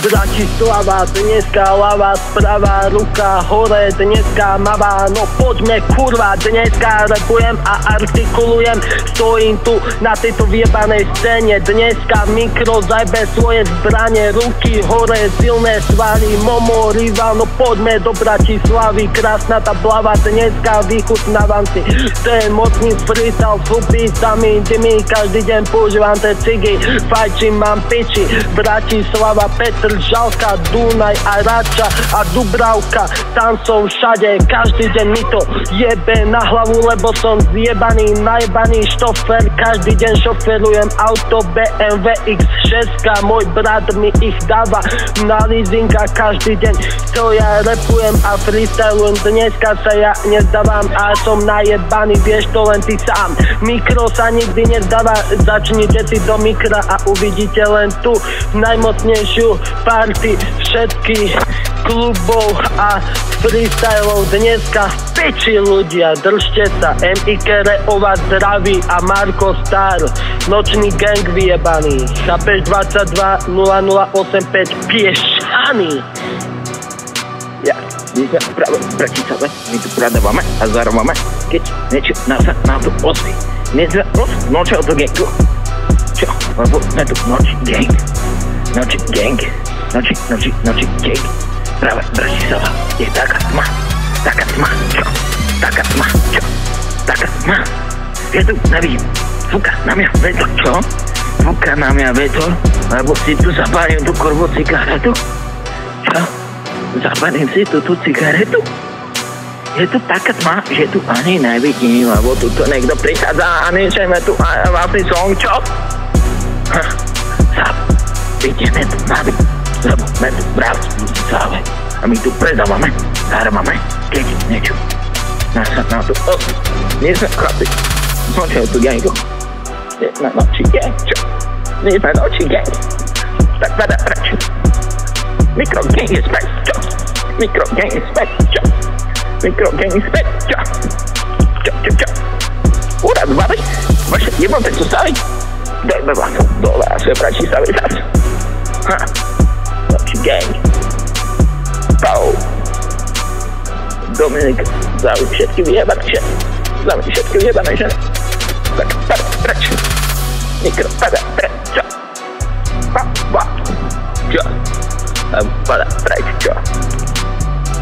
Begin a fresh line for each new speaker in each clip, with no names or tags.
Bratislava, dneska ľava, sprava, ruka hore, dneska mava, no poďme kurva, dneska rapujem a artikulujem, stojím tu na tejto vyjebanej scéne, dneska mikro zajbe svoje zbranie, ruky hore, silné svaly, momo, rival, no poďme do Bratislavy, krásna tá blava, dneska vychutnávam si ten mocný freestyle, flupy sami, dimi, každý deň používam tie cigy, fajčím, mám piči, Bratislava, Petr, Žalka, Dunaj a Rača a Dubravka, tam som všade, každý deň mi to jebe na hlavu, lebo som zjebaný, najebaný šofer, každý deň šoferujem auto BMW X6, môj brat mi ich dáva na leasing a každý deň to ja repujem a freestylujem, dneska sa ja nezdávam a som najebaný, vieš to len ty sám, mikro sa nikdy nezdáva, začnite si do mikra a uvidíte len tú najmocnejšiu party všetkých klubov a freestylov dneska v peči ľudia, držte sa, MIK Reova zdraví a Marko Star, nočný gang vyjebaný, chápeš 22 0085 Piešťany.
Ja, my sme práve v Bratislave, my tu pradávame a zarábame, keď niečo nás na to ozví. My sme nočného do gangu. Čo? Lebo sme tu nočný gang. Noči gang. Noči gang. Práve Bratislava je taká tma. Čo? Taká tma. Ja tu nevidím. Fúka na mňa vetr, čo? Fúka na mňa vetr, lebo si tu zapálim tú kurvu cigaretu. Čo? Zapálim si tú cigaretu? Je tu taká tma, že tu ani nevidím, lebo tu niekto prichádza a niečeme tu vlastný song, čo? Ideme tu nami, lebo sme tu bráci v Bratislave a my tu predávame, zarábame, keď niečo nás na to osí. Nie sme chlapi, zločil tu gangu, nie sme nočný gang, čo? Nie sme nočný gang, tak pada preč. Mikro gang je späť, čo? Mikro gang je späť, čo? Mikro gang je späť, čo? Čo? Uraz, babi, vaše jebante tu staví? Dajme vás dole a sve Bratislave zas. Nočný gang. Pau. Dominik, závi všetky vyjebané ženy. Tak pada preč. Mikro pada preč, čo? Čo? Pada preč, čo?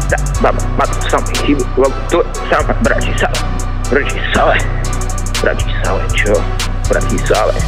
Tak, baba, má tu samý chybu, lebo tu je samá Bratislave, čo? Bratislave.